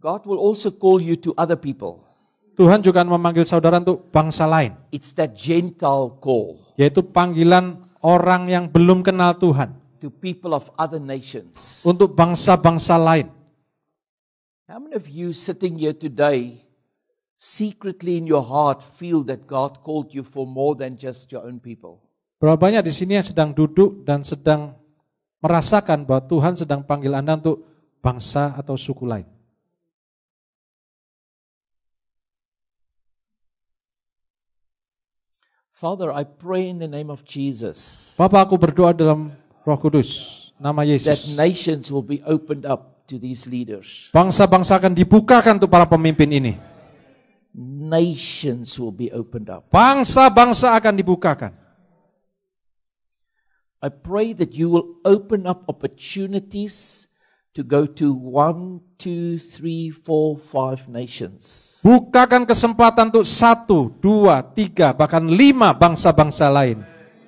God will also call you to other people. Tuhan juga memanggil saudara untuk bangsa lain. It's that Gentile call. Yaitu panggilan orang yang belum kenal Tuhan. To people of other nations. Untuk bangsa-bangsa lain. How many of you sitting here today secretly in your heart feel that God called you for more than just your own people? Berapa banyak di sini yang sedang duduk dan sedang merasakan bahwa Tuhan sedang panggil Anda untuk bangsa atau suku lain? Father, I pray in the name of Jesus. Bapa, aku berdoa dalam Roh Kudus, nama That Yesus. nations will be opened up to these leaders. Bangsa-bangsa akan dibukakan untuk para pemimpin ini. Nations will be opened up. Bangsa-bangsa akan dibukakan. I pray that you will open up opportunities to go to 1, 2, 3, 4, 5 nations. Bukakan kesempatan untuk 1, 2, 3, bahkan 5 bangsa-bangsa lain.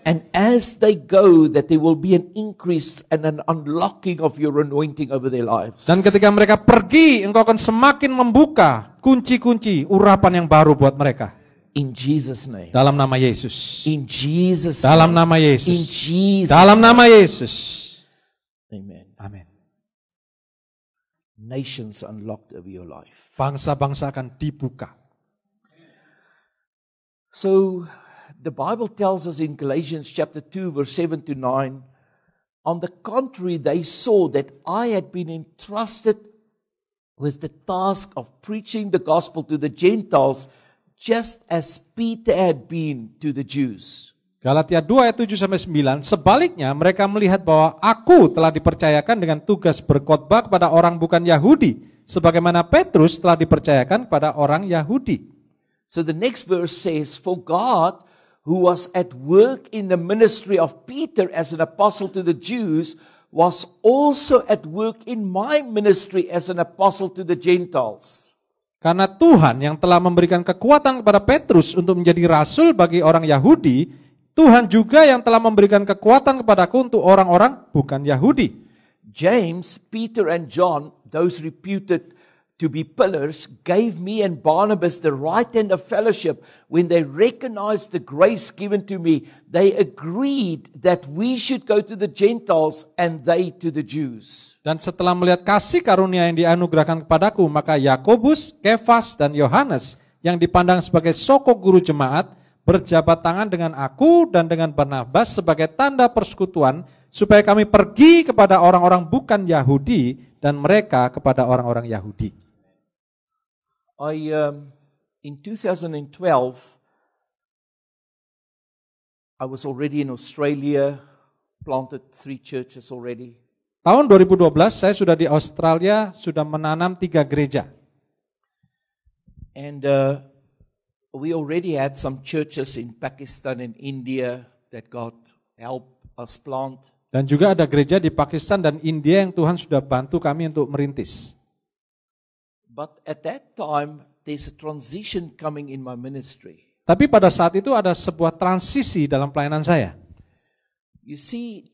And as they go, that there will be an increase and an unlocking of your anointing over their lives. Dan ketika mereka pergi, engkau akan semakin membuka kunci-kunci urapan yang baru buat mereka. In Jesus' name. Dalam nama Yesus. In Jesus' Dalam name. nama Yesus. In Jesus' Dalam name. nama Yesus. Amen. Amin. Nations unlocked over your life. Bangsa-bangsa akan dibuka. So, the Bible tells us in Galatians chapter 2, verse 7 to 9, on the contrary, they saw that I had been entrusted with the task of preaching the gospel to the Gentiles, just as Peter had been to the Jews. Galatia 2 ayat 7-9, sebaliknya mereka melihat bahwa aku telah dipercayakan dengan tugas berkhotbah kepada orang bukan Yahudi, sebagaimana Petrus telah dipercayakan kepada orang Yahudi. So the next verse says, for God, who was at work in the ministry of Peter as an apostle to the Jews, was also at work in my ministry as an apostle to the Gentiles. Karena Tuhan yang telah memberikan kekuatan kepada Petrus untuk menjadi rasul bagi orang Yahudi, Tuhan juga yang telah memberikan kekuatan kepadaku untuk orang-orang bukan Yahudi. James, Peter, and John, those reputed to be pillars, gave me and Barnabas the right hand of fellowship. When they recognized the grace given to me, they agreed that we should go to the Gentiles and they to the Jews. Dan setelah melihat kasih karunia yang dianugerahkan kepadaku, maka Yakobus, Kefas, dan Yohanes yang dipandang sebagai sokok guru jemaat, berjabat tangan dengan aku dan dengan Barnabas sebagai tanda persekutuan supaya kami pergi kepada orang-orang bukan Yahudi dan mereka kepada orang-orang Yahudi. In 2012, I was already in Australia, planted 3 churches already. Tahun 2012 saya sudah di Australia, sudah menanam 3 gereja. And we already had some churches in Pakistan and India that God helped us plant. Dan juga ada gereja di Pakistan dan India yang Tuhan sudah bantu kami untuk merintis. But at that time, there's a transition coming in my ministry. Tapi pada saat itu ada sebuah transisi dalam pelayanan saya. You see,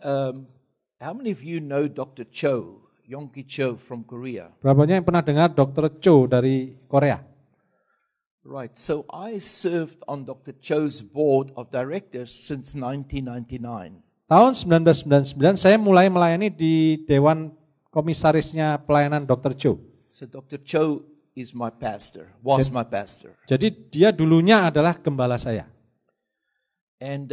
how many of you know Dr. Cho, Yongki Cho from Korea? Berapa banyak yang pernah dengar Dr. Cho dari Korea? Right, so I served on Dr. Cho's board of directors since 1999. Tahun 1999 saya mulai melayani di Dewan Komisarisnya Pelayanan Dr. Cho. So Dr. Cho is my pastor, was my pastor. Jadi dia dulunya adalah gembala saya. And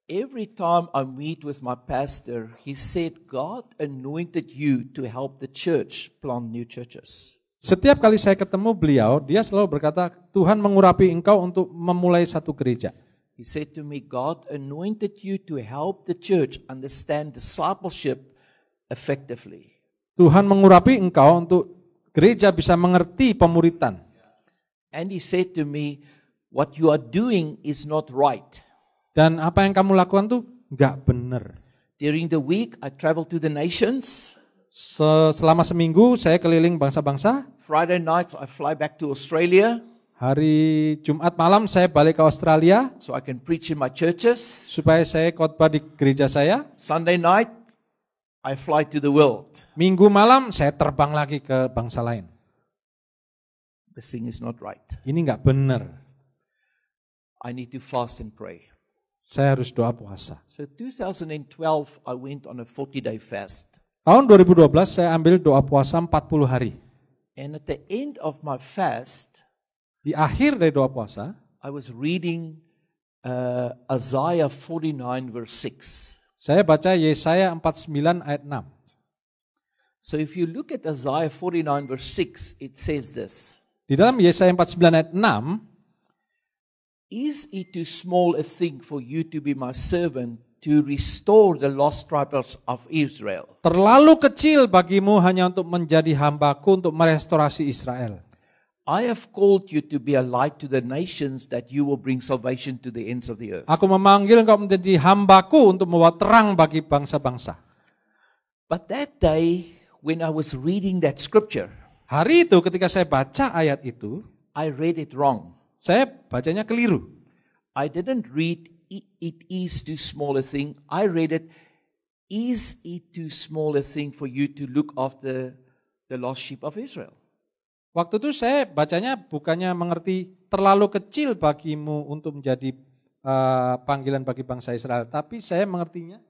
every time I meet with my pastor, he said, God anointed you to help the church plant new churches. Setiap kali saya ketemu beliau, dia selalu berkata, Tuhan mengurapi engkau untuk memulai satu gereja. He said to me, God anointed you to help the church understand discipleship effectively. Tuhan mengurapi engkau untuk gereja bisa mengerti pemuritan. And he said to me, what you are doing is not right. Dan apa yang kamu lakukan tuh enggak benar. During the week, I travel to the nations. Selama seminggu saya keliling bangsa-bangsa. Friday nights I fly back to Australia. Hari Jumat malam saya balik ke Australia. So I can preach in my churches. Supaya saya khotbah di gereja saya. Sunday night I fly to the world. Minggu malam saya terbang lagi ke bangsa lain. this thing is not right. Ini nggak benar. I need to fast and pray. Saya harus doa puasa. So 2012, I went on a 40-day fast. Tahun 2012 saya ambil doa puasa 40 hari. And at the end of my fast, Di akhir dari doa puasa, I was reading Isaiah 49 verse 6. saya baca Yesaya 49 ayat 6. So if you look at Isaiah 49 verse 6, it says this. Di dalam Yesaya 49 ayat 6, Is it too small a thing for you to be my servant to restore the lost tribes of Israel? terlalu kecil bagimu hanya untuk menjadi hambaku untuk merestorasi Israel. I have called you to be a light to the nations that you will bring salvation to the ends of the earth. Aku memanggil engkau menjadi hambaku untuk membawa terang bagi bangsa-bangsa. But that day, when I was reading that scripture, Hari itu ketika saya baca ayat itu, I read it wrong. saya bacanya keliru. I didn't read it is too small a thing. I read it, is it too small a thing for you to look after the lost sheep of Israel? Waktu itu saya bacanya bukannya mengerti terlalu kecil bagimu untuk menjadi panggilan bagi bangsa Israel, tapi saya mengertinya,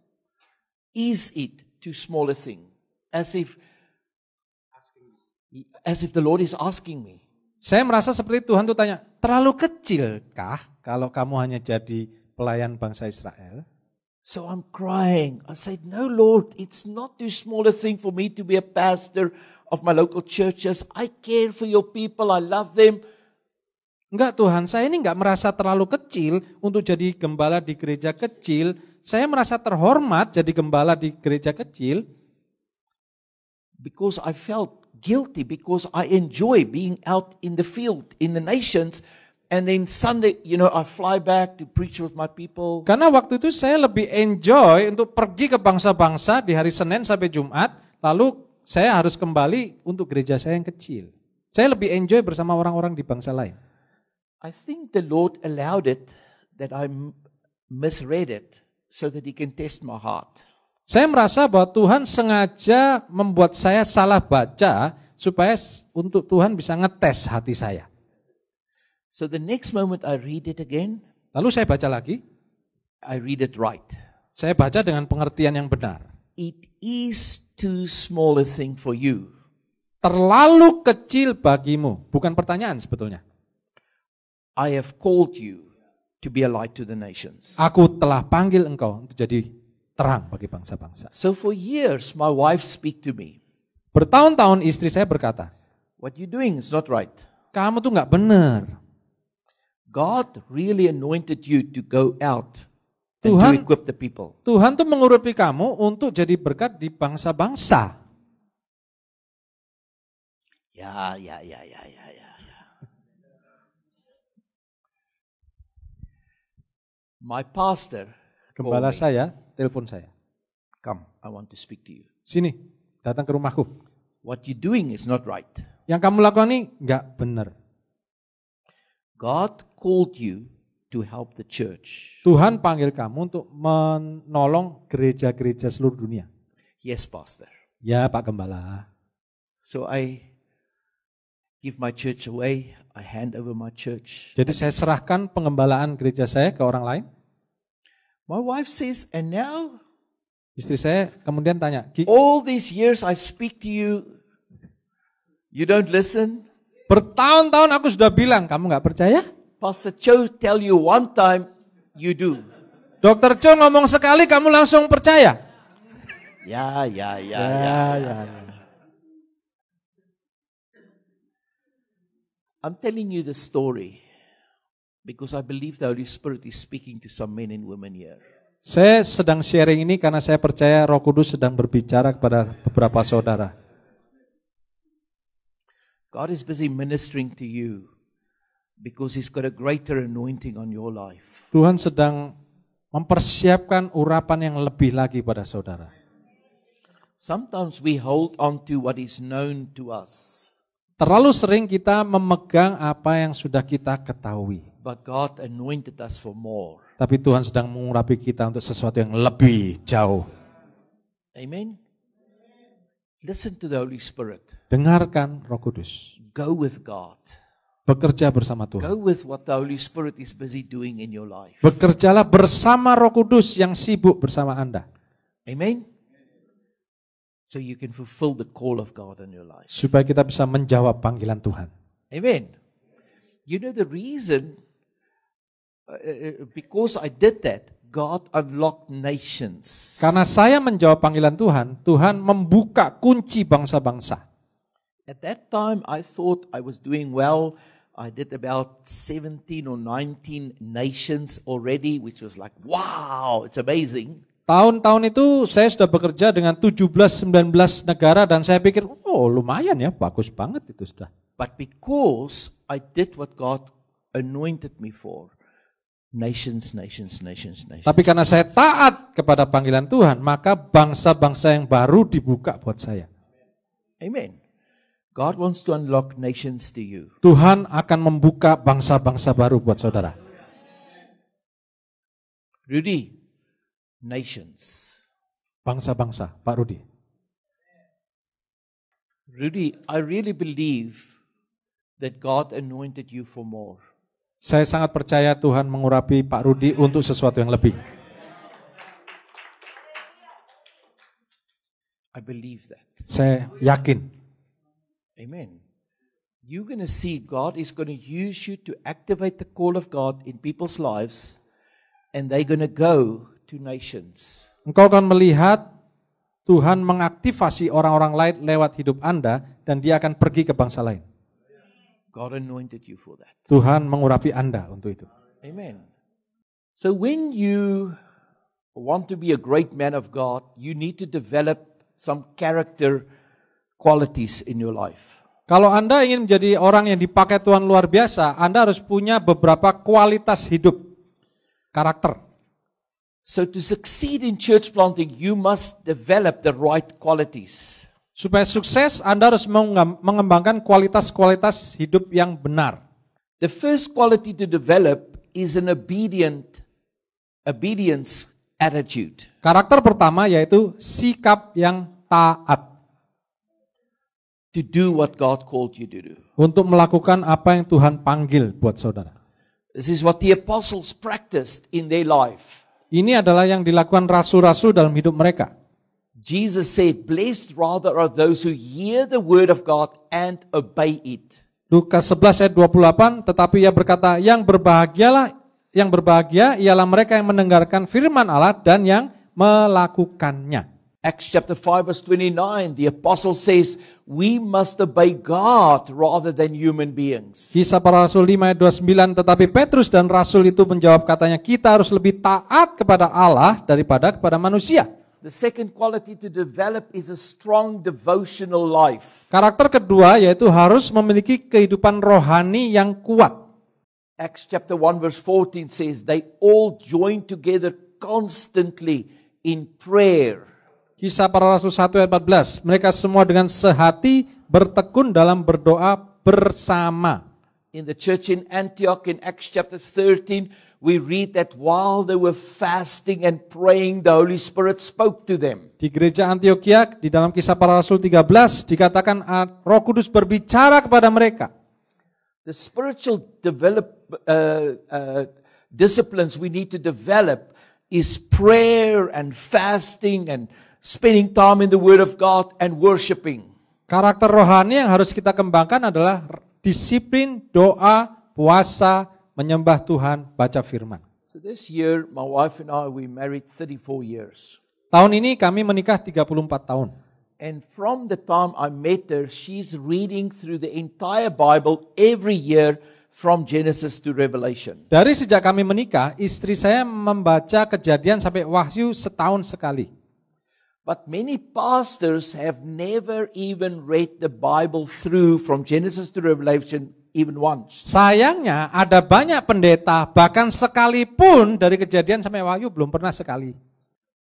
Is it too small a thing? As if the Lord is asking me. saya merasa seperti Tuhan tuh tanya, terlalu kecilkah kalau kamu hanya jadi pelayan bangsa Israel? So I'm crying. I said, no, Lord, it's not too small a thing for me to be a pastor of my local churches. I care for your people. I love them. Enggak Tuhan, saya ini enggak merasa terlalu kecil untuk jadi gembala di gereja kecil. Saya merasa terhormat jadi gembala di gereja kecil. Because I felt guilty, because I enjoy being out in the field, in the nations. And then Sunday, I fly back to preach with my people. Karena waktu itu saya lebih enjoy untuk pergi ke bangsa-bangsa di hari Senin sampai Jumat. Lalu saya harus kembali untuk gereja saya yang kecil. Saya lebih enjoy bersama orang-orang di bangsa lain. I think the Lord allowed it, that I misread it, so that He can test my heart. Saya merasa bahwa Tuhan sengaja membuat saya salah baca supaya untuk Tuhan bisa ngetes hati saya. So the next moment I read it again, Lalu saya baca lagi, I read it right. saya baca dengan pengertian yang benar. It is too small a thing for you. Terlalu kecil bagimu, bukan pertanyaan sebetulnya. I have called you to be a light to the nations. Aku telah panggil engkau untuk jadi terang bagi bangsa-bangsa. So for years my wife speak to me. Bertahun-tahun istri saya berkata, What you doing is not right. kamu tuh nggak benar. God really anointed you to go out and to equip the people. Tuhan tuh mengurapi kamu untuk jadi berkat di bangsa-bangsa. Ya. My pastor Gembala called me. saya, telepon saya. Come, I want to speak to you. Sini, datang ke rumahku. What you doing is not right. Yang kamu lakukan ini nggak benar. God called you to help the church. Tuhan panggil kamu untuk menolong gereja-gereja seluruh dunia. Yes, pastor. Ya, Pak Gembala. So I give my church away. I hand over my church. Jadi saya serahkan pengembalaan gereja saya ke orang lain. My wife says, and now Istri saya kemudian tanya, all these years I speak to you, you don't listen? bertahun-tahun aku sudah bilang, kamu nggak percaya? Pastor Cho tell you one time, you do. Dokter Cho ngomong sekali, kamu langsung percaya? Ya. I'm telling you the story because I believe the Holy Spirit is speaking to some men and women here. Saya sedang sharing ini karena saya percaya Roh Kudus sedang berbicara kepada beberapa saudara. God is busy ministering to you because He's got a greater anointing on your life. Tuhan sedang mempersiapkan urapan yang lebih lagi pada saudara. Sometimes we hold on to what is known to us. Terlalu sering kita memegang apa yang sudah kita ketahui. But God anointed us for more. Tapi Tuhan sedang mengurapi kita untuk sesuatu yang lebih jauh. Amen. Listen to the Holy Spirit. Dengarkan Roh Kudus. Go with God. Bekerja bersama Tuhan. Go with what the Holy Spirit is busy doing in your life. Bekerjalah bersama Roh Kudus yang sibuk bersama Anda. Amen. So you can fulfill the call of God in your life. Supaya kita bisa menjawab panggilan Tuhan. Amen. You know the reason, because I did that, God unlocked nations. Karena saya menjawab panggilan Tuhan, Tuhan membuka kunci bangsa-bangsa. At that time I thought I was doing well. I did about 17 or 19 nations already, which was like, wow, it's amazing. Tahun-tahun itu saya sudah bekerja dengan 17-19 negara dan saya pikir, oh lumayan ya, bagus banget itu sudah. But because I did what God anointed me for, nations. Tapi karena saya taat kepada panggilan Tuhan, maka bangsa-bangsa yang baru dibuka buat saya. Amen. God wants to unlock nations to you. Tuhan akan membuka bangsa-bangsa baru buat saudara. Rudy, nations. Bangsa-bangsa, Pak Rudi. Rudy, I really believe that God anointed you for more. Saya sangat percaya Tuhan mengurapi Pak Rudi untuk sesuatu yang lebih. I believe that. Saya yakin. Amen. You're going to see God is going to use you to activate the call of God in people's lives, and they're going to go to nations. Engkau akan melihat Tuhan mengaktifasi orang-orang lain lewat hidup Anda, dan dia akan pergi ke bangsa lain. God anointed you for that. Tuhan mengurapi Anda untuk itu. Amen. So when you want to be a great man of God, you need to develop some character qualities in your life. Kalau Anda ingin menjadi orang yang dipakai Tuhan luar biasa, Anda harus punya beberapa kualitas hidup, karakter. So to succeed in church planting, you must develop the right qualities. Supaya sukses, Anda harus mengembangkan kualitas-kualitas hidup yang benar. The first quality to develop is an obedience attitude. Karakter pertama yaitu sikap yang taat. To do what God called you to do. Untuk melakukan apa yang Tuhan panggil buat saudara. This is what the apostles practiced in their life. Ini adalah yang dilakukan rasul-rasul dalam hidup mereka. Jesus said, blessed rather are those who hear the word of God and obey it. Lukas 11 ayat 28, tetapi ia berkata, yang berbahagia ialah mereka yang mendengarkan firman Allah dan yang melakukannya. Acts chapter 5 verse 29, the apostle says, we must obey God rather than human beings. Kisah para Rasul 5 ayat 29, tetapi Petrus dan Rasul itu menjawab katanya, kita harus lebih taat kepada Allah daripada kepada manusia. The second quality to develop is a strong devotional life. Karakter kedua yaitu harus memiliki kehidupan rohani yang kuat. Acts chapter 1 verse 14 says, they all joined together constantly in prayer. Kisah para Rasul 1 ayat 14, mereka semua dengan sehati bertekun dalam berdoa bersama. In the church in Antioch in Acts chapter 13, we read that while they were fasting and praying, the Holy Spirit spoke to them. Di gereja Antioquia, di dalam Kisah para Rasul 13, dikatakan Roh Kudus berbicara kepada mereka. The spiritual disciplines we need to develop is prayer and fasting and spending time in the Word of God and worshiping. Karakter rohani yang harus kita kembangkan adalah disiplin, doa, puasa, menyembah Tuhan, baca firman. So this year, my wife and I, we married 34 years. Tahun ini kami menikah 34 tahun. And from the time I met her, she's reading through the entire Bible every year from Genesis to Revelation. Dari sejak kami menikah, istri saya membaca Kejadian sampai Wahyu setahun sekali. But many pastors have never even read the Bible through from Genesis to Revelation even once. Sayangnya ada banyak pendeta bahkan sekalipun dari Kejadian sampai Wahyu belum pernah sekali.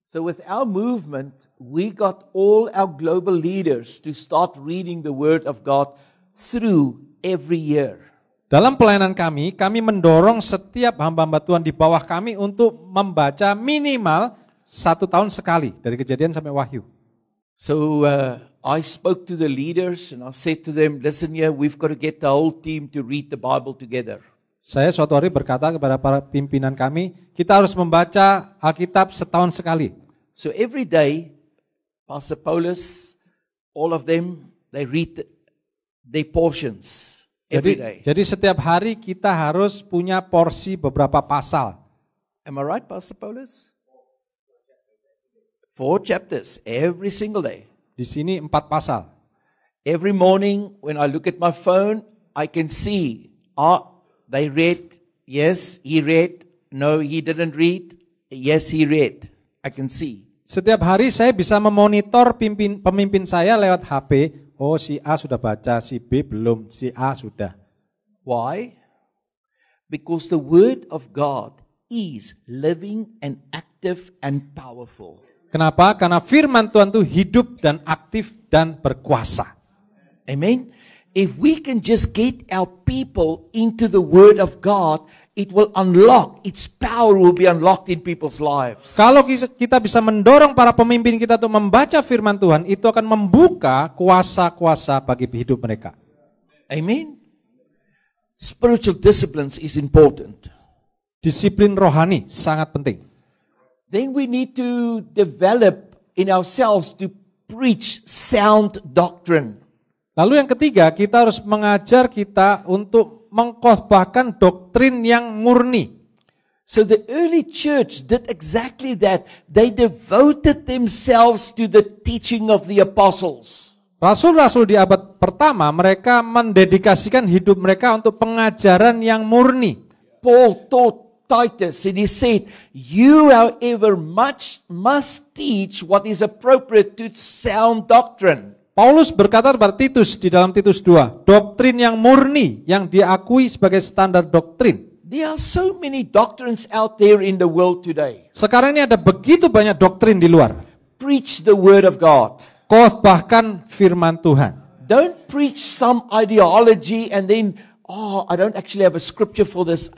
So with our movement, we got all our global leaders to start reading the Word of God through every year. Dalam pelayanan kami mendorong setiap hamba-hamba Tuhan di bawah kami untuk membaca minimal 1 tahun sekali dari Kejadian sampai Wahyu. So I spoke to the leaders and I said to them, listen here, we've got to get the whole team to read the Bible together. Saya suatu hari berkata kepada para pimpinan kami, kita harus membaca Alkitab setahun sekali. So every day, Pastor Paulus, all of them, they read their portions every day. Jadi setiap hari kita harus punya porsi beberapa pasal. Am I right, Pastor Paulus? 4 chapters every single day. Di sini 4 pasal. Every morning when I look at my phone, I can see, they read, yes, he read, no, he didn't read, yes, he read. I can see. Setiap hari saya bisa memonitor pemimpin saya lewat HP. Oh, si A sudah baca, si B belum, si A sudah. Why? Because the word of God is living and active and powerful. Kenapa? Karena firman Tuhan itu hidup dan aktif dan berkuasa. Amen. If we can just get our people into the word of God, it will unlock, its power will be unlocked in people's lives. Kalau kita bisa mendorong para pemimpin kita untuk membaca firman Tuhan, itu akan membuka kuasa-kuasa bagi hidup mereka. Amen. Spiritual disciplines is important. Disiplin rohani sangat penting. Then we need to develop in ourselves to preach sound doctrine. Lalu yang ketiga, kita harus mengajar kita untuk mengkhotbahkan doktrin yang murni. So the early church did exactly that. They devoted themselves to the teaching of the apostles. Rasul-rasul di abad pertama, mereka mendedikasikan hidup mereka untuk pengajaran yang murni. Paul taught Titus and he said, you however much must teach what is appropriate to sound doctrine. Paulus berkata kepada Titus di dalam Titus 2, doktrin yang murni yang diakui sebagai standar doktrin. There are so many doctrines out there in the world today. Sekarang ini ada begitu banyak doktrin di luar. Preach the word of God. Khotbahkan firman Tuhan. Don't preach some ideology and then, I don't actually have a scripture for this.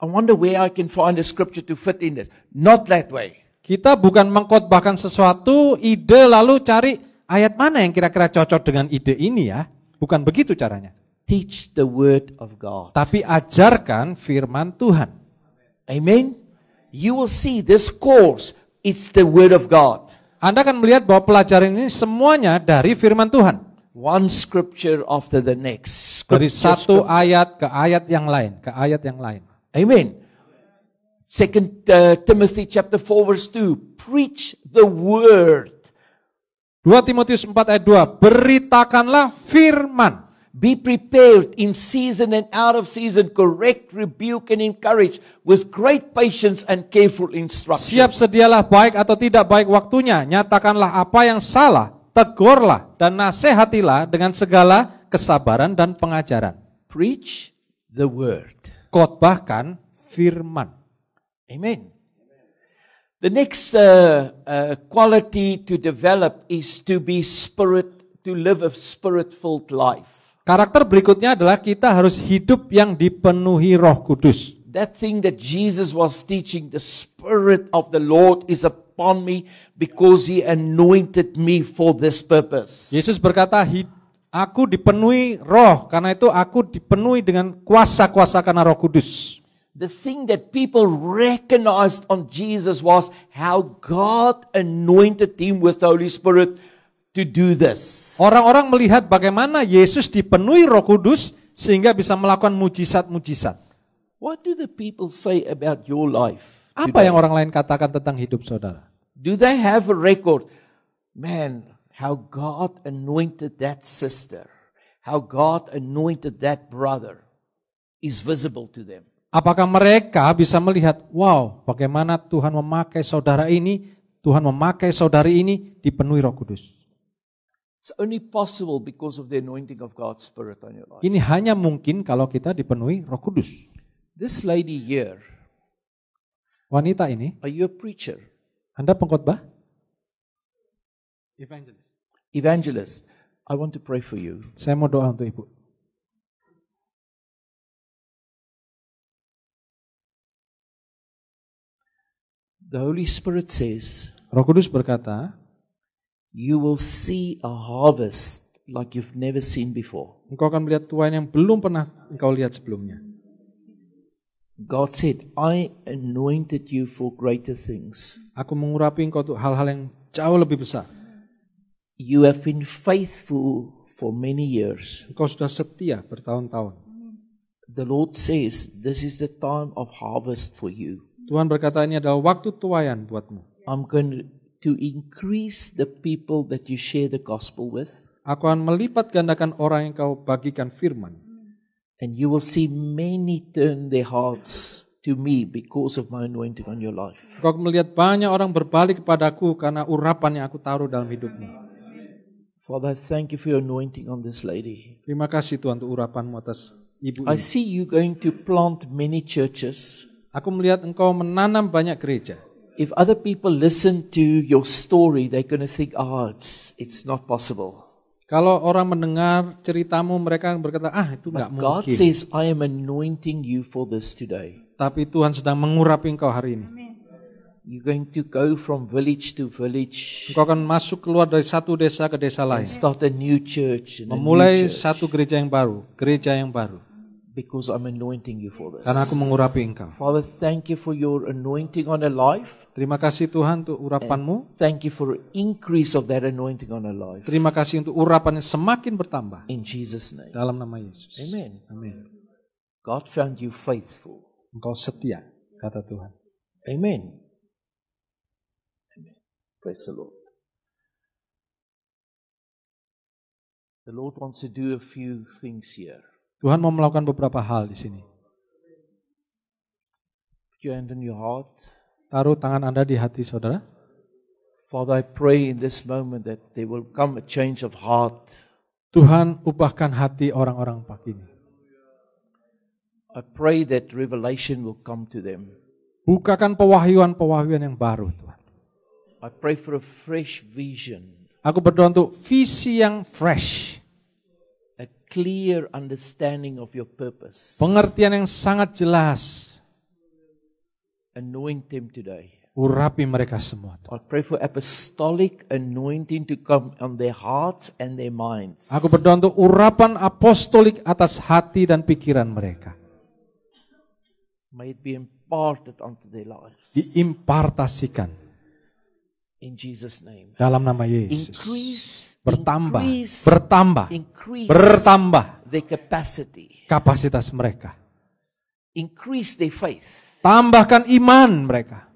I wonder where I can find a scripture to fit in this. Not that way. Kita bukan mengkhotbahkan sesuatu ide lalu cari ayat mana yang kira-kira cocok dengan ide ini ya. Bukan begitu caranya. Teach the word of God. Tapi ajarkan firman Tuhan. Amen. You will see this course, it's the word of God. Anda akan melihat bahwa pelajaran ini semuanya dari firman Tuhan. One scripture after the next. Dari satu ayat ke ayat yang lain, ke ayat yang lain. Amen. 2 Timothy chapter 4 verse 2. Preach the word. 2 Timotius 4 ayat 2. Beritakanlah firman. Be prepared in season and out of season. Correct, rebuke and encourage with great patience and careful instruction. Siap sedialah baik atau tidak baik waktunya. Nyatakanlah apa yang salah. Tegurlah dan nasihatilah dengan segala kesabaran dan pengajaran. Preach the word. Khotbahkan firman. Amen. The next quality to develop is to live a spirit-filled life. Karakter berikutnya adalah kita harus hidup yang dipenuhi Roh Kudus. That thing that Jesus was teaching, the Spirit of the Lord is upon me because He anointed me for this purpose. Yesus berkata, aku dipenuhi roh, karena itu aku dipenuhi dengan kuasa-kuasa karena Roh Kudus. The thing that people recognized on Jesus was how God anointed Him with the Holy Spirit to do this. Orang-orang melihat bagaimana Yesus dipenuhi Roh Kudus sehingga bisa melakukan mujizat-mujizat. What do the people say about your life? Apa yang orang lain katakan tentang hidup saudara? Do they have a record? Man, how God anointed that sister, how God anointed that brother is visible to them. Apakah mereka bisa melihat, wow, bagaimana Tuhan memakai saudara ini, Tuhan memakai saudari ini dipenuhi Roh Kudus. It's only possible because of the anointing of God's Spirit on your life. Ini hanya mungkin kalau kita dipenuhi Roh Kudus. This lady here, Wanita ini, are you a preacher? Anda pengkhotbah? Evangelist. I want to pray for you. Saya mau doa untuk ibu. The Holy Spirit says, Roh Kudus berkata, you will see a harvest like you've never seen before. Engkau akan melihat tuaian yang belum pernah engkau lihat sebelumnya. God said, I anointed you for greater things. Aku mengurapi engkau untuk hal-hal yang jauh lebih besar. You have been faithful for many years. Engkau sudah setia bertahun-tahun. The Lord says, this is the time of harvest for you. Tuhan berkata ini adalah waktu tuaian buatmu. I'm going to increase the people that you share the gospel with. Aku akan melipat gandakan orang yang kau bagikan firman. And you will see many turn their hearts to me because of my anointing on your life. Kau akan melihat banyak orang berbalik kepadaku karena urapan yang aku taruh dalam hidupmu. Father, I thank you for your anointing on this lady. Terima kasih Tuhan untuk urapanmu atas ibu I ini. see you going to plant many churches. Aku melihat engkau menanam banyak gereja. If other people listen to your story, they're going to think, it's not possible. Kalau orang mendengar ceritamu, mereka berkata, itu But nggak God mungkin. says, I am anointing you for this today. Tapi Tuhan sedang mengurapi engkau hari ini. You're going to go from village to village Engkau akan masuk keluar dari satu desa ke desa and lain. start a new church. And a new Memulai church. satu gereja yang baru. Gereja yang baru. Because I'm anointing you for this. Karena aku mengurapi engkau. Father, thank you for your anointing on her life. Terima kasih Tuhan untuk urapanmu. Thank you for increase of that anointing on her life. Terima kasih untuk urapan yang semakin bertambah. In Jesus' name. Dalam nama Yesus. Amen. Amin. God found you faithful. Engkau setia, kata Tuhan. Amen. Amen. Praise the Lord. The Lord wants to do a few things here. Tuhan mau melakukan beberapa hal di sini. Put your hand on your heart. Taruh tangan Anda di hati saudara. Father, I pray in this moment that there will come a change of heart. Tuhan ubahkan hati orang-orang pagi ini. I pray that revelation will come to them. Bukakan pewahyuan-pewahyuan yang baru Tuhan. I pray for a fresh vision. Aku berdoa untuk visi yang fresh. A clear understanding of your purpose. Pengertian yang sangat jelas. Anoint them today. Urapi mereka semua. I pray for apostolic anointing to come on their hearts and their minds. Aku berdoa untuk urapan apostolik atas hati dan pikiran mereka. May it be imparted unto their lives. Diimpartasikan. In Jesus' name. Dalam nama Yesus. Bertambah. Their capacity. Kapasitas mereka. Increase their faith. Tambahkan iman mereka.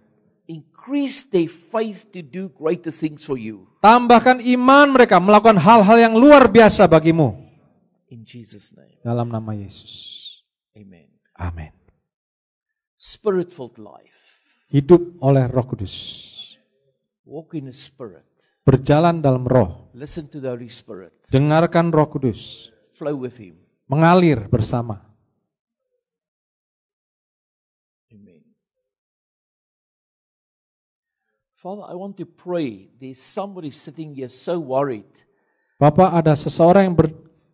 Increase their faith to do greater things for you. Tambahkan iman mereka melakukan hal-hal yang luar biasa bagimu. In Jesus' name. Dalam nama Yesus. Amen. Amin. Spirit-filled life. Hidup oleh Roh Kudus. Walk in the Spirit. Berjalan dalam Roh. Listen to the Holy Spirit. Dengarkan Roh Kudus. Flow with Him. Mengalir bersama. Amen. Father, I want to pray. There's somebody sitting here so worried Bapak, ada seseorang yang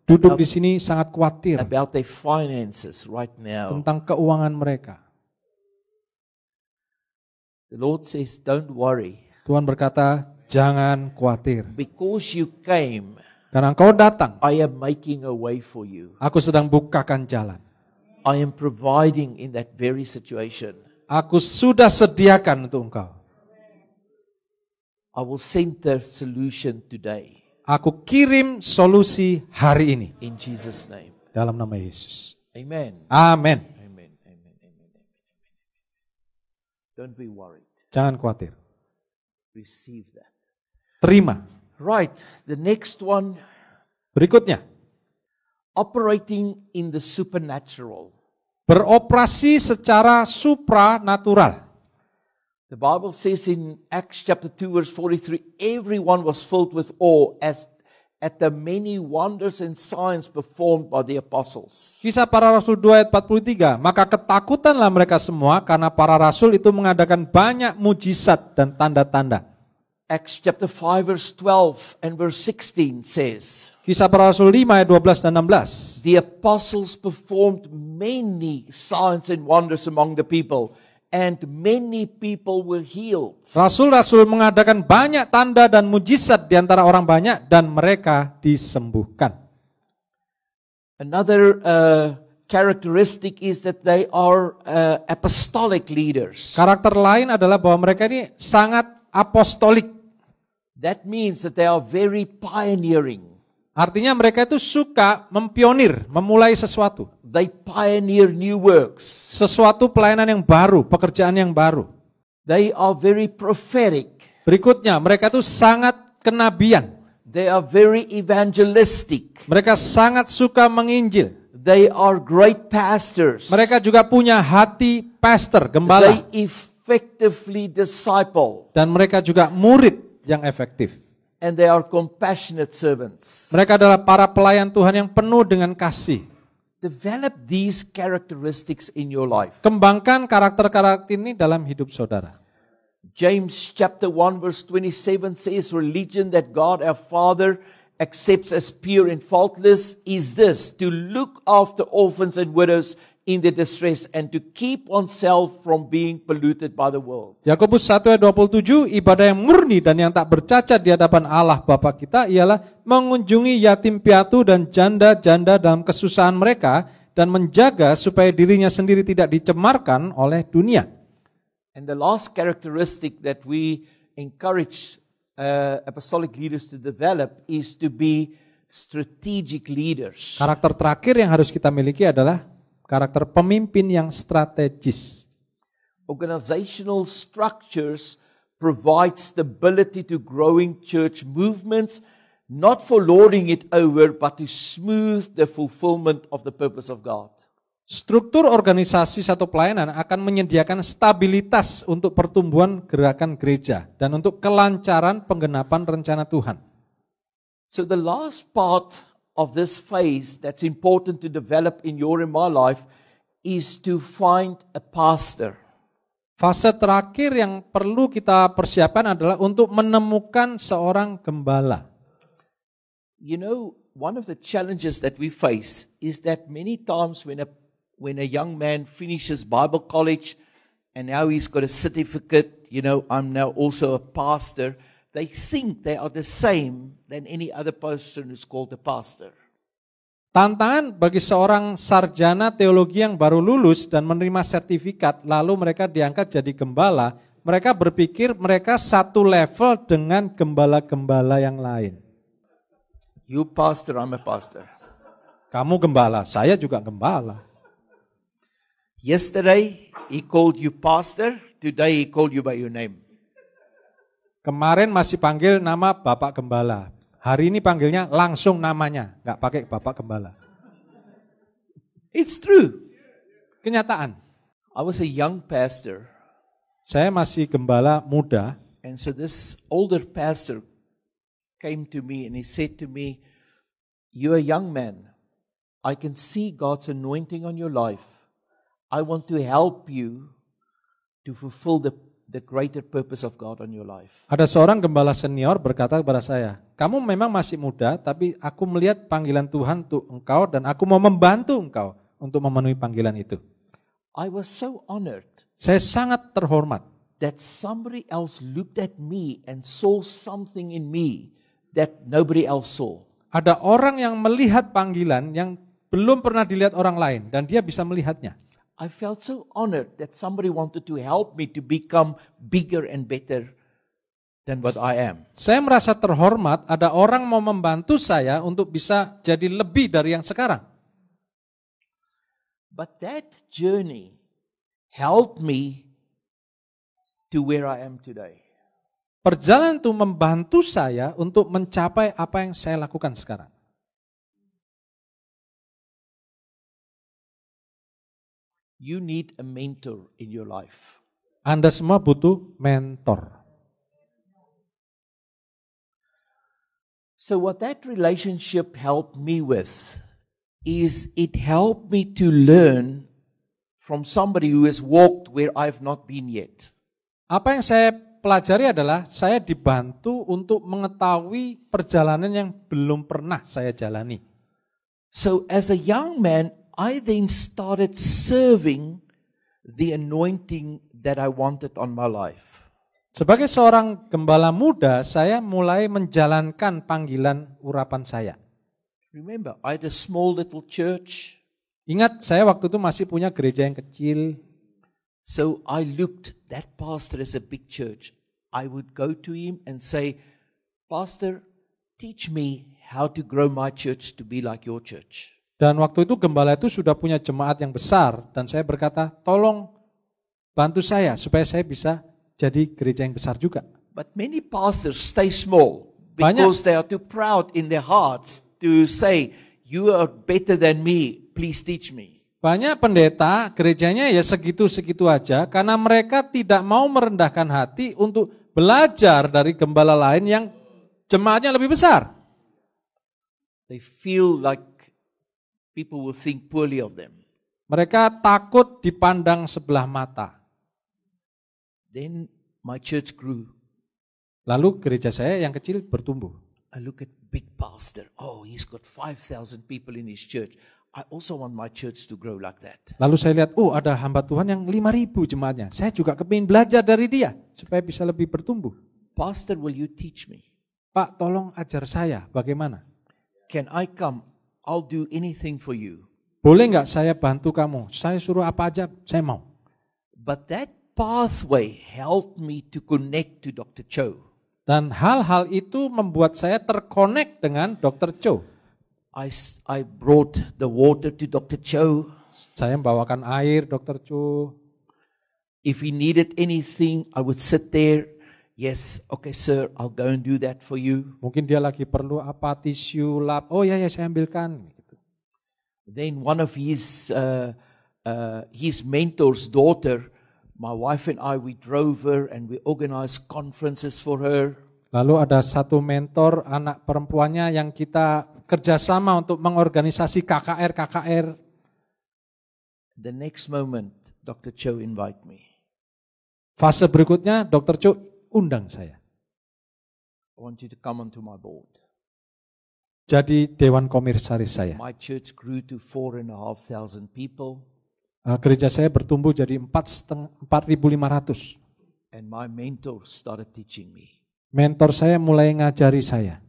duduk di sini sangat khawatir about their finances right now. tentang keuangan mereka. The Lord says, don't worry. Tuhan berkata, jangan khawatir. Because you came, Karena engkau datang, I am making a way for you. aku sedang bukakan jalan. I am providing in that very situation. Aku sudah sediakan untuk engkau. I will send the solution today. Aku kirim solusi hari ini. In Jesus' name. Dalam nama Yesus. Amen. Amin. Amen. Amen. Amen. Don't be worried. Jangan khawatir. Receive that. Terima. Right. The next one. Berikutnya. Operating in the supernatural. Beroperasi secara supranatural. The Bible says in Acts chapter 2 verse 43, everyone was filled with awe as at the many wonders and signs performed by the apostles. Kisah para Rasul 2 ayat 43, maka ketakutanlah mereka semua karena para rasul itu mengadakan banyak mujizat dan tanda-tanda. Acts chapter 5 verse 12 and verse 16 says, Kisah para Rasul 5 ayat 12 dan 16. the apostles performed many signs and wonders among the people, and many people were healed. Rasul-rasul mengadakan banyak tanda dan mujizat di antara orang banyak dan mereka disembuhkan. Another characteristic is that they are apostolic leaders. Karakter lain adalah bahwa mereka ini sangat apostolik. That means that they are very pioneering. Artinya mereka itu suka mempionir, memulai sesuatu. They pioneer new works. Sesuatu pelayanan yang baru, pekerjaan yang baru. They are very prophetic. Berikutnya, mereka itu sangat kenabian. They are very evangelistic. Mereka sangat suka menginjil. They are great pastors. Mereka juga punya hati pastor, gembala. They effectively disciple. Dan mereka juga murid yang efektif. And they are compassionate servants. Mereka adalah para pelayan Tuhan yang penuh dengan kasih. Develop these characteristics in your life. Kembangkan karakter-karakter ini dalam hidup saudara. James chapter 1 verse 27 says, religion that God our Father accepts as pure and faultless is this, to look after orphans and widows in their distress and to keep oneself from being polluted by the world. Yakobus 1 ayat 27, ibadah yang murni dan yang tak bercacat di hadapan Allah Bapa kita ialah mengunjungi yatim piatu dan janda-janda dalam kesusahan mereka dan menjaga supaya dirinya sendiri tidak dicemarkan oleh dunia. And the last characteristic that we encourage apostolic leaders to develop is to be strategic leaders. Karakter terakhir yang harus kita miliki adalah karakter pemimpin yang strategis. Organizational structures provide stability to growing church movements, not for lording it over, but to smooth the fulfillment of the purpose of God. Struktur organisasi satu pelayanan akan menyediakan stabilitas untuk pertumbuhan gerakan gereja dan untuk kelancaran penggenapan rencana Tuhan. So the last part of this phase that's important to develop in your and my life is to find a pastor. Fase terakhir yang perlu kita persiapkan adalah untuk menemukan seorang gembala. You know, one of the challenges that we face is that many times when a young man finishes Bible college and now he's got a certificate, you know, I'm now also a pastor, they think they are the same than any other person who's called a pastor. Tantangan bagi seorang sarjana teologi yang baru lulus dan menerima sertifikat, lalu mereka diangkat jadi gembala, mereka berpikir mereka satu level dengan gembala-gembala yang lain. You pastor, I'm a pastor. Kamu gembala, saya juga gembala. Yesterday, he called you pastor. Today, he called you by your name. Kemarin masih panggil nama Bapak Gembala. Hari ini panggilnya langsung namanya, nggak pakai Bapak Gembala. It's true. Kenyataan. I was a young pastor. Saya masih gembala muda. And so this older pastor came to me and he said to me, you're a young man. I can see God's anointing on your life. I want to help you to fulfill the greater purpose of God on your life. Ada seorang gembala senior berkata kepada saya, kamu memang masih muda, tapi aku melihat panggilan Tuhan untuk engkau dan aku mau membantu engkau untuk memenuhi panggilan itu. I was so honored. Saya sangat terhormat. That somebody else looked at me and saw something in me that nobody else saw. Ada orang yang melihat panggilan yang belum pernah dilihat orang lain dan dia bisa melihatnya. I felt so honored that somebody wanted to help me to become bigger and better than what I am. Saya merasa terhormat ada orang mau membantu saya untuk bisa jadi lebih dari yang sekarang. But that journey helped me to where I am today. Perjalanan itu membantu saya untuk mencapai apa yang saya lakukan sekarang. You need a mentor in your life. Anda semua butuh mentor. So what that relationship helped me with is it helped me to learn from somebody who has walked where I've not been yet. Apa yang saya pelajari adalah saya dibantu untuk mengetahui perjalanan yang belum pernah saya jalani. So as a young man, I then started serving the anointing that I wanted on my life. Sebagai seorang gembala muda, saya mulai menjalankan panggilan urapan saya. Remember, I had a small little church. Ingat, saya waktu itu masih punya gereja yang kecil. So I looked that pastor as a big church. I would go to him and say, Pastor, teach me how to grow my church to be like your church. Dan waktu itu gembala itu sudah punya jemaat yang besar. Dan saya berkata, tolong bantu saya supaya saya bisa jadi gereja yang besar juga. But many pastors stay small because they are too proud in their hearts to say, you are better than me, please teach me. Banyak pendeta gerejanya ya segitu-segitu aja karena mereka tidak mau merendahkan hati untuk belajar dari gembala lain yang jemaatnya lebih besar. They feel like people will think poorly of them. Mereka takut dipandang sebelah mata. Then my church grew. Lalu gereja saya yang kecil bertumbuh. I look at big pastor. Oh, he's got 5,000 people in his church. I also want my church to grow like that. Lalu saya lihat, oh ada hamba Tuhan yang 5.000 jemaatnya. Saya juga kepingin belajar dari dia supaya bisa lebih bertumbuh. Pastor, will you teach me? Pak, tolong ajar saya bagaimana. Can I come? I'll do anything for you. Boleh nggak saya bantu kamu? Saya suruh apa aja, saya mau. But that pathway helped me to connect to Dr. Cho. Dan hal-hal itu membuat saya terkonek dengan Dr. Cho. I brought the water to Dr. Cho. Saya membawakan air Dr. Cho. If he needed anything, I would sit there. Yes, okay sir, I'll go and do that for you. Mungkin dia lagi perlu apa, tisu, lap. Oh ya saya ambilkan. Then one of his mentor's daughter, my wife and I, we drove her and we organized conferences for her. Lalu ada satu mentor anak perempuannya yang kita kerjasama untuk mengorganisasi KKR. The next moment, Dr. Cho invite me. Fase berikutnya, Dr. Cho undang saya. I want you to come onto my board. Jadi dewan komisaris saya. My church grew to 4,500 people. Gereja saya bertumbuh jadi 4.500. And my mentor started teaching me. Mentor saya mulai ngajari saya.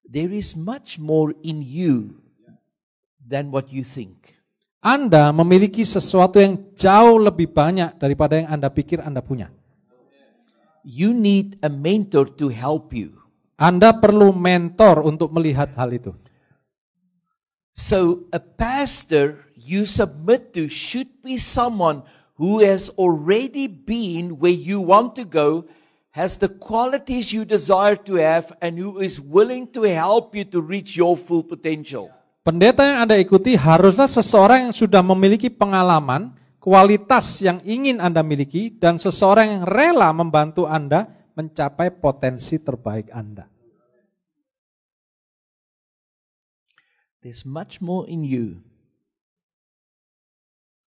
There is much more in you than what you think. Anda memiliki sesuatu yang jauh lebih banyak daripada yang Anda pikir Anda punya. You need a mentor to help you. Anda perlu mentor untuk melihat hal itu. So a pastor you submit to should be someone who has already been where you want to go, has the qualities you desire to have, and who is willing to help you to reach your full potential. Pendeta yang Anda ikuti haruslah seseorang yang sudah memiliki pengalaman, kualitas yang ingin Anda miliki, dan seseorang yang rela membantu Anda mencapai potensi terbaik Anda. There's much more in you.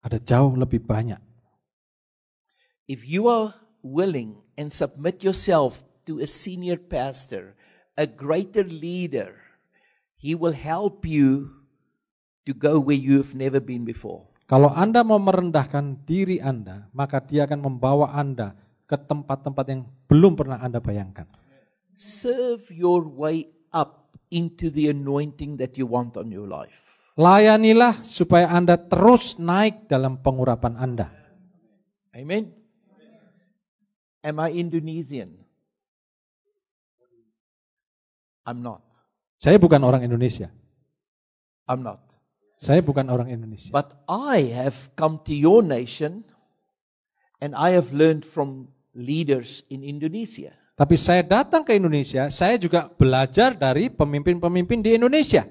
Ada jauh lebih banyak. If you are willing and submit yourself to a senior pastor, a greater leader, he will help you to go where you have never been before. Kalau Anda mau merendahkan diri Anda, maka dia akan membawa Anda ke tempat-tempat yang belum pernah Anda bayangkan. Serve your way up into the anointing that you want on your life. Layanilah supaya Anda terus naik dalam pengurapan Anda. Amen. Am I Indonesian? I'm not. Saya bukan orang Indonesia. I'm not. Saya bukan orang Indonesia. But I have come to your nation and I have learned from leaders in Indonesia. Tapi saya datang ke Indonesia, saya juga belajar dari pemimpin-pemimpin di Indonesia.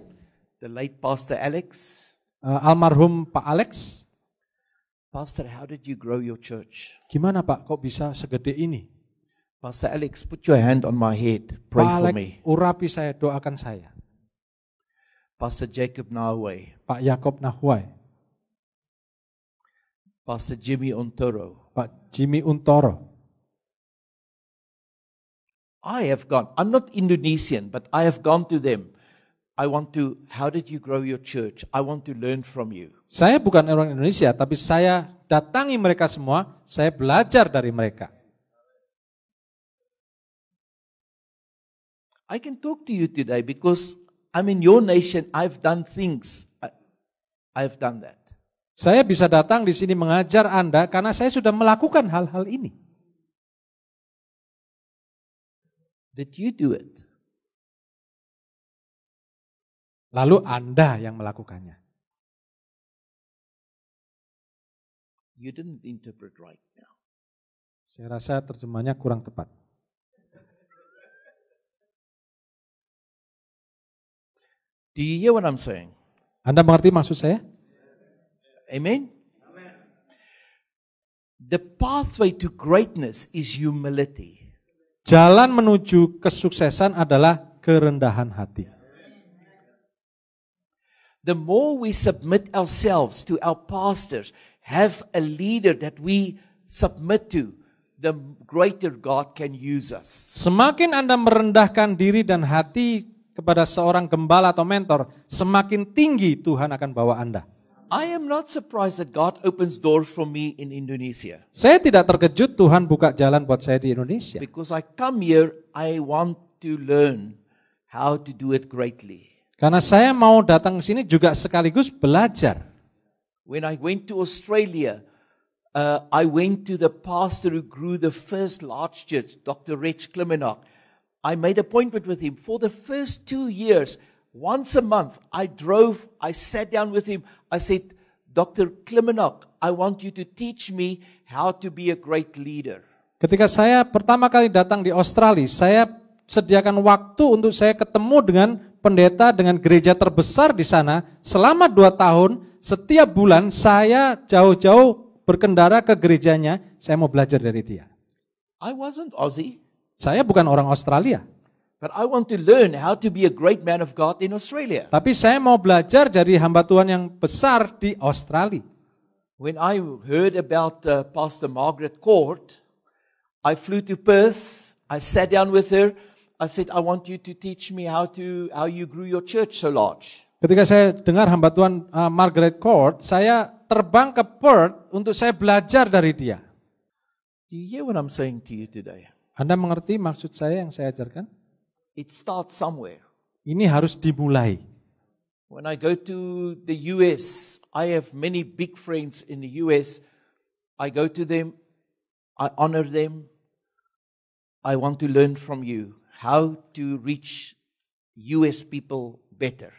The late Pastor Alex. Almarhum Pak Alex. Pastor, how did you grow your church? Gimana Pak, kok bisa segede ini? Pastor Alex, put your hand on my head. Pray Pak for Alex, me. urapi saya, doakan saya. Pastor Jacob Nahuay. Pak Yakob Nahuay. Pastor Jimmy Ontoro. Pak Jimmy Untoro. I have gone. I'm not Indonesian, but I have gone to them. how did you grow your church? I want to learn from you. Saya bukan orang Indonesia, tapi saya datangi mereka semua, saya belajar dari mereka. I can talk to you today because I'm in your nation. I've done things. I've done that. Saya bisa datang di sini mengajar Anda karena saya sudah melakukan hal-hal ini. Did you do it? Lalu Anda yang melakukannya. You didn't interpret right now. Saya rasa terjemahnya kurang tepat. Do you hear what I'm saying? Anda mengerti maksud saya? Amen? The pathway to greatness is humility. Jalan menuju kesuksesan adalah kerendahan hati. The more we submit ourselves to our pastors, have a leader that we submit to, the greater God can use us. Semakin Anda merendahkan diri dan hati kepada seorang gembala atau mentor, semakin tinggi Tuhan akan bawa Anda. I am not surprised that God opens doors for me in Indonesia. Saya tidak terkejut Tuhan buka jalan buat saya di Indonesia. Because I come here, I want to learn how to do it greatly. Karena saya mau datang ke sini juga sekaligus belajar. When I went to Australia, I went to the pastor who grew the first large church, Dr. Reg Klimenok. I made an appointment with him. For the first 2 years, once a month, I sat down with him. I said, Dr. Klimenok, I want you to teach me how to be a great leader. Ketika saya pertama kali datang di Australia, saya sediakan waktu untuk saya ketemu dengan pendeta dengan gereja terbesar di sana. Selama 2 tahun, setiap bulan saya jauh-jauh berkendara ke gerejanya, saya mau belajar dari dia. I wasn't Aussie. Saya bukan orang Australia. But I want to learn how to be a great man of God in Australia. Tapi saya mau belajar jadi hamba Tuhan yang besar di Australia. When I heard about Pastor Margaret Court, I flew to Perth. I sat down with her. I said, I want you to teach me how you grew your church so large. Ketika saya dengar hamba Tuhan Margaret Court, saya terbang ke Perth untuk saya belajar dari dia. Do you hear what I'm saying to you today? Anda mengerti maksud saya yang saya ajarkan? It starts somewhere. Ini harus dimulai. When I go to the US, I have many big friends in the US. I go to them, I honor them. I want to learn from you how to reach US people better.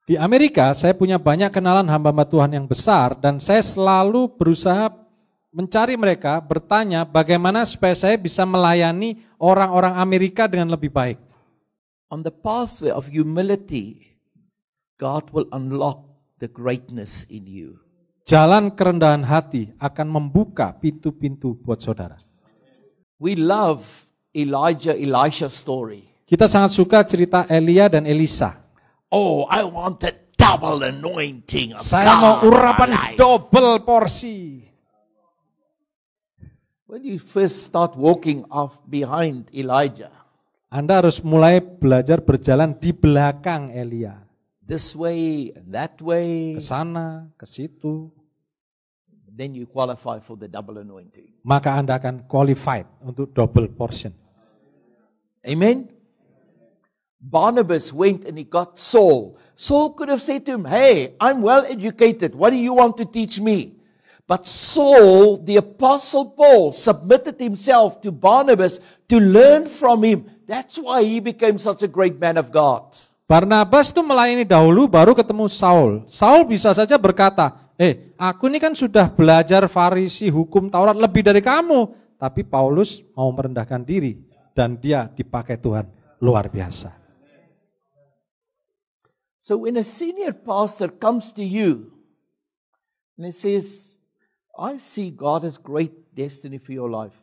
Di Amerika, saya punya banyak kenalan hamba-hamba Tuhan yang besar dan saya selalu berusaha mencari mereka, bertanya bagaimana supaya saya bisa melayani orang-orang Amerika dengan lebih baik. On the pathway of humility, God will unlock the greatness in you. Jalan kerendahan hati akan membuka pintu-pintu buat saudara. We love Elisha story. Kita sangat suka cerita Elia dan Elisa. Oh, I want the double anointing of Saya God mau in my urapan life. double porsi. When you first start walking off behind Elijah, Anda harus mulai belajar berjalan di belakang Elia. this way and that way, Ke sana, ke situ. then you qualify for the double anointing. Maka Anda akan qualified untuk double portion. Amen? Barnabas went and he got Saul. Saul could have said to him, hey, I'm well educated. What do you want to teach me? But Saul, the apostle Paul, submitted himself to Barnabas to learn from him. That's why he became such a great man of God. Barnabas itu melayani dahulu baru ketemu Saul. Saul bisa saja berkata, aku ini kan sudah belajar Farisi, hukum Taurat lebih dari kamu. Tapi Paulus mau merendahkan diri dan dia dipakai Tuhan luar biasa. So when a senior pastor comes to you and he says, I see God has great destiny for your life.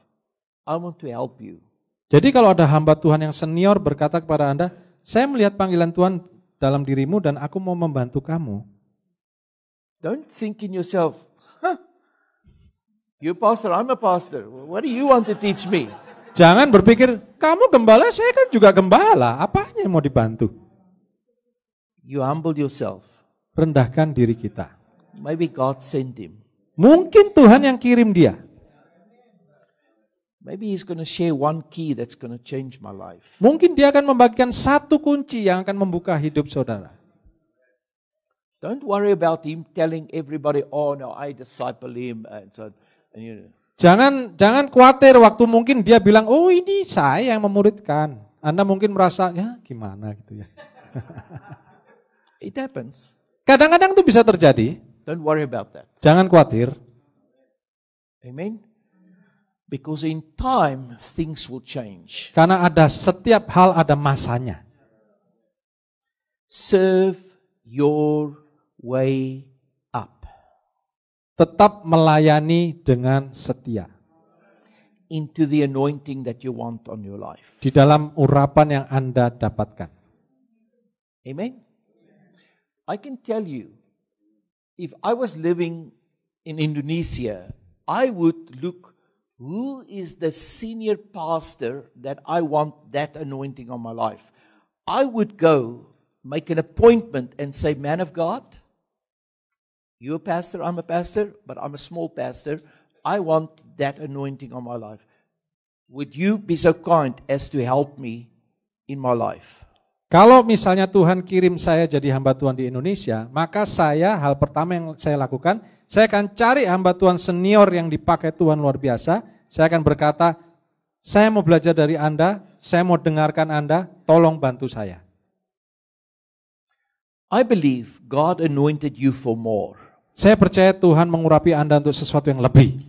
I want to help you. Jadi kalau ada hamba Tuhan yang senior berkata kepada Anda, saya melihat panggilan Tuhan dalam dirimu dan aku mau membantu kamu. Don't think in yourself, you pastor, I'm a pastor. What do you want to teach me? Jangan berpikir, kamu gembala, saya kan juga gembala. Apanya yang mau dibantu? You humble yourself. Rendahkan diri kita. Maybe God sent him. Mungkin Tuhan yang kirim dia. Maybe he's going to share one key that's going to change my life. Mungkin dia akan membagikan satu kunci yang akan membuka hidup saudara. Don't worry about him telling everybody, oh no, I disciple him and so on. And you know. Jangan khawatir waktu mungkin dia bilang, oh ini saya yang memuridkan. Anda mungkin merasa, ya gimana gitu ya. It happens. Kadang-kadang itu bisa terjadi. Don't worry about that. Jangan khawatir. Amen. Because in time, things will change. Karena setiap hal ada masanya. Serve your way up. Tetap melayani dengan setia. Into the anointing that you want on your life. Di dalam urapan yang Anda dapatkan. Amen. I can tell you, if I was living in Indonesia, I would look, who is the senior pastor that I want that anointing on my life? I would go, make an appointment and say, man of God, you're a pastor, I'm a pastor, but I'm a small pastor. I want that anointing on my life. Would you be so kind as to help me in my life? Kalau misalnya Tuhan kirim saya jadi hamba Tuhan di Indonesia, maka hal pertama yang saya lakukan, saya akan cari hamba Tuhan senior yang dipakai Tuhan luar biasa. Saya akan berkata, saya mau belajar dari Anda, saya mau dengarkan Anda, tolong bantu saya. I believe God anointed you for more. Saya percaya Tuhan mengurapi Anda untuk sesuatu yang lebih.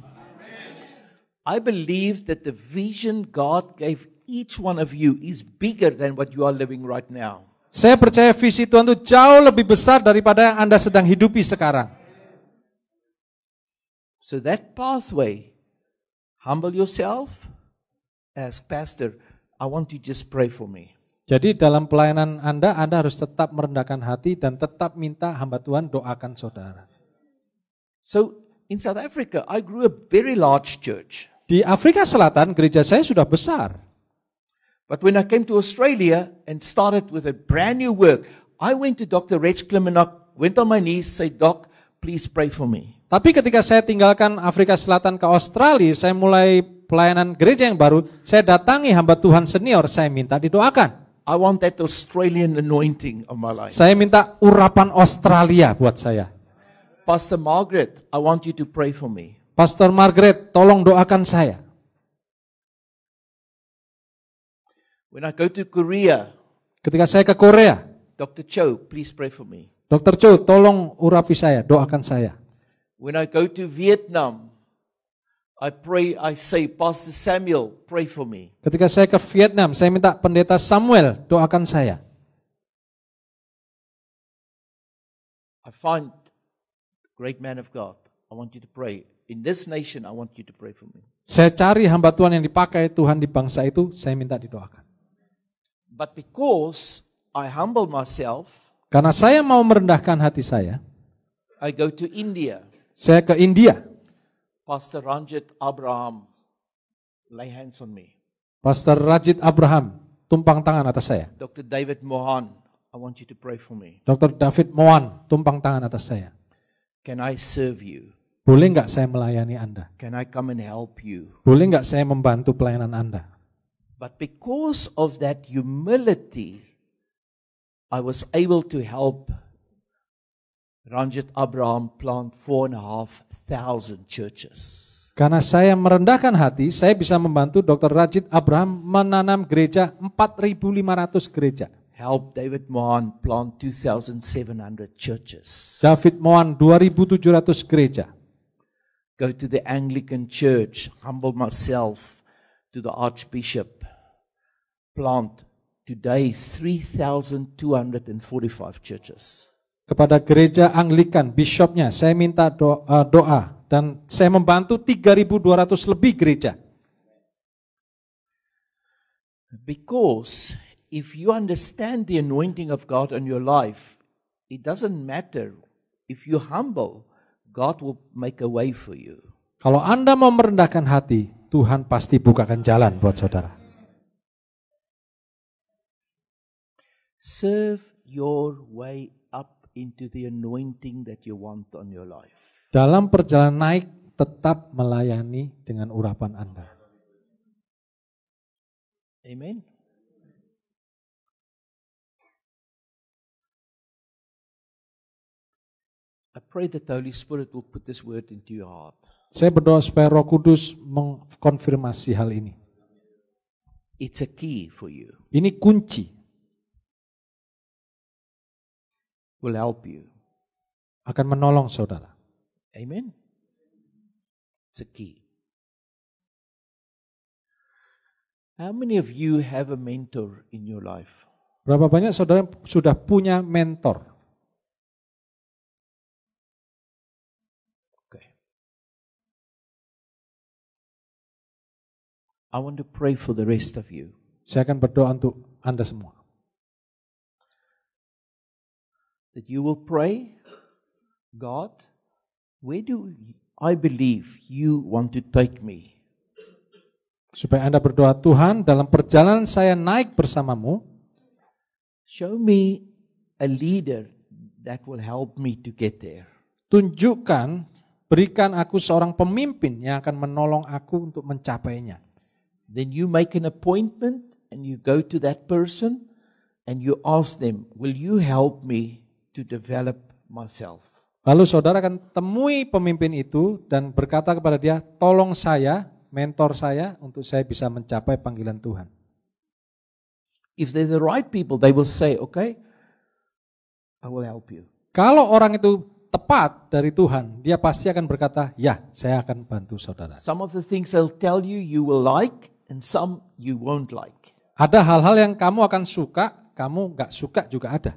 I believe that the vision God gave each one of you is bigger than what you are living right now. Saya percaya visi Tuhan itu jauh lebih besar daripada yang Anda sedang hidupi sekarang. So that pathway, humble yourself, ask pastor, I want you to just pray for me. Jadi dalam pelayanan Anda harus tetap merendahkan hati dan tetap minta hamba Tuhan doakan saudara. So in South Africa, I grew a very large church. Di Afrika Selatan gereja saya sudah besar. But when I came to Australia and started with a brand new work, I went to Dr. Reg Klimenok, went on my knees, said, Doc, please pray for me. Tapi ketika saya tinggalkan Afrika Selatan ke Australia, saya mulai pelayanan gereja yang baru, saya datangi hamba Tuhan senior, saya minta didoakan. I want that Australian anointing of my life. Saya minta urapan Australia buat saya. Pastor Margaret, I want you to pray for me. Pastor Margaret, tolong doakan saya. When I go to Korea, ketika saya ke Korea, Dr. Cho, please pray for me. Dr. Cho, tolong urapi saya, doakan saya. When I go to Vietnam, I say, Pastor Samuel, pray for me. Ketika saya ke Vietnam, saya minta pendeta Samuel, doakan saya. I find great man of God, I want you to pray. In this nation, I want you to pray for me. Saya cari hamba Tuhan yang dipakai Tuhan di bangsa itu, saya minta didoakan. But because I humble myself, karena saya mau merendahkan hati saya, I go to India. Saya ke India. Pastor Ranjit Abraham, lay hands on me. Pastor Rajit Abraham, tumpang tangan atas saya. Dr. David Mohan, I want you to pray for me. Dr. David Mohan, tumpang tangan atas saya. Can I serve you? Boleh nggak saya melayani Anda? Can I come and help you? Boleh nggak saya membantu pelayanan Anda? But because of that humility, I was able to help Ranjit Abraham plant 4,500 churches. Karena saya merendahkan hati, saya bisa membantu Dr. Rajit Abraham menanam gereja 4.500 gereja. Help David Mohan plant 2,700 churches. David Mohan 2.700 gereja. Go to the Anglican Church, humble myself to the Archbishop, plant today 3,245 churches. Kepada gereja Anglikan, bishopnya, saya minta doa dan saya membantu 3.200 lebih gereja. Because if you understand the anointing of God on your life, it doesn't matter if you humble, God will make a way for you. Kalau Anda mau merendahkan hati, Tuhan pasti bukakan jalan buat saudara. Serve your way up into the anointing that you want on your life. Dalam perjalanan naik, tetap melayani dengan urapan Anda. Amen. I pray that the Holy Spirit will put this word into your heart. Saya berdoa supaya Roh Kudus mengkonfirmasi hal ini. It's a key for you. Ini kunci, Will help you. akan menolong saudara. Amen. It's a key. How many of you have a mentor in your life? Berapa banyak saudara yang sudah punya mentor? Okay. I want to pray for the rest of you. Saya akan berdoa untuk Anda semua. That you will pray, God, where do I believe you want to take me? Supaya Anda berdoa, Tuhan, dalam perjalanan saya naik bersamamu, Show me a leader that will help me to get there. tunjukkan, berikan aku seorang pemimpin yang akan menolong aku untuk mencapainya. Then you make an appointment and you go to that person and you ask them, will you help me to develop myself? Lalu saudara akan temui pemimpin itu dan berkata kepada dia, tolong saya, mentor saya, untuk saya bisa mencapai panggilan Tuhan. If they're the right people, they will say, okay, I will help you. Kalau orang itu tepat dari Tuhan, dia pasti akan berkata, ya, saya akan bantu saudara. Some of the things they'll tell you, you will like, and some you won't like. Ada hal-hal yang kamu akan suka, kamu nggak suka juga ada.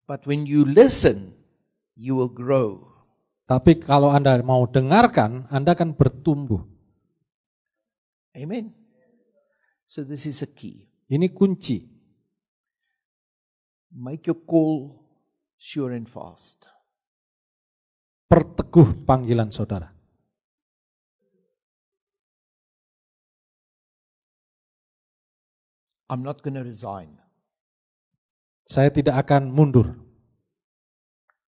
But when you listen, you will grow. Tapi kalau Anda mau dengarkan, Anda akan bertumbuh. Amen. So this is a key. Ini kunci. Make your call sure and fast. Perteguh panggilan saudara. I'm not going to resign. Saya tidak akan mundur.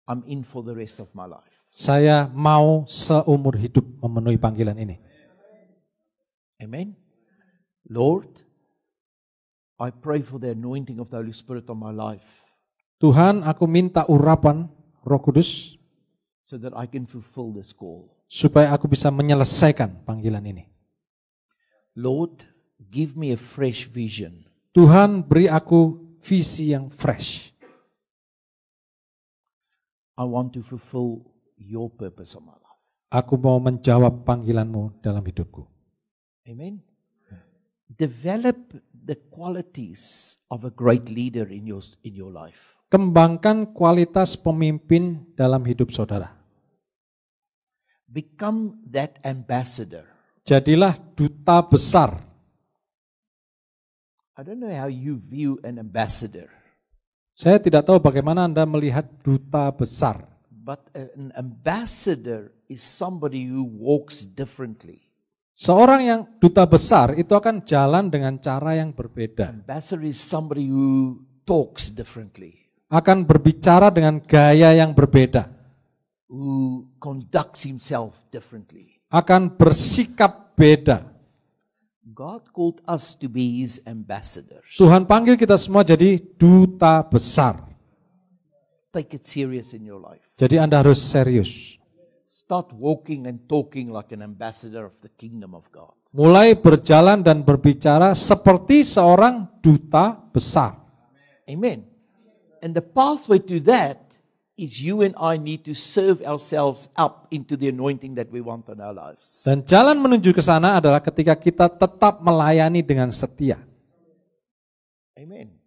I'm in for the rest of my life. Saya mau seumur hidup memenuhi panggilan ini. Amen. Lord, I pray for the anointing of the Holy Spirit on my life Tuhan, aku minta urapan Roh Kudus so that I can fulfill this call. supaya aku bisa menyelesaikan panggilan ini. Lord, give me a fresh vision. Tuhan, beri aku visi yang fresh. I want to fulfill your purpose on my life. Aku mau menjawab panggilanmu dalam hidupku. Amen. Develop the qualities of a great leader in your life. Kembangkan kualitas pemimpin dalam hidup saudara. Become that ambassador. Jadilah duta besar. I don't know how you view an ambassador, Saya tidak tahu bagaimana Anda melihat duta besar. but an ambassador is somebody who walks differently. Seorang yang duta besar itu akan jalan dengan cara yang berbeda. Ambassador is somebody who talks differently, Akan berbicara dengan gaya yang berbeda. who conducts himself differently. Akan bersikap beda. God called us to be his ambassadors. Tuhan panggil kita semua jadi duta besar. Take it serious in your life. Jadi Anda harus serius. Start walking and talking like an ambassador of the kingdom of God. Mulai berjalan dan berbicara seperti seorang duta besar. Amen. And the pathway to that is you and I need to serve ourselves up into the anointing that we want on our lives. Dan jalan menuju ke sana adalah ketika kita tetap melayani dengan setia. Amen.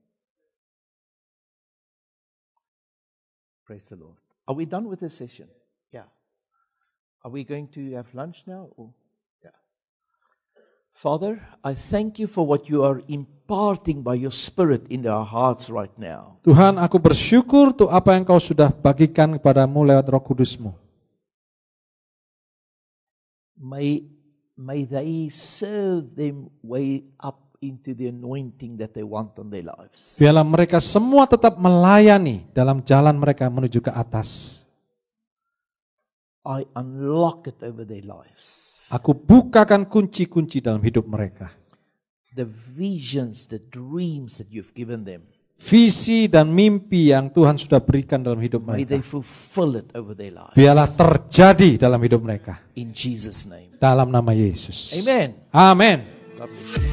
Praise the Lord. Are we done with this session? Yeah. Are we going to have lunch now? Yeah. Father, I thank you for what you are imparting by your Spirit into our hearts right now. Tuhan, aku bersyukur untuk apa yang kau sudah bagikan kepadamu lewat Roh Kudus-Mu. May they serve them way up into the anointing that they want on their lives. Biarlah mereka semua tetap melayani dalam jalan mereka menuju ke atas. I unlock it over their lives. Aku bukakan kunci-kunci dalam hidup mereka. The visions, the dreams that you've given them. Visi dan mimpi yang Tuhan sudah berikan dalam hidup May mereka. they fulfill it over their lives. Biarlah terjadi dalam hidup mereka. In Jesus' name. Dalam nama Yesus. Amen. Amin. God bless you.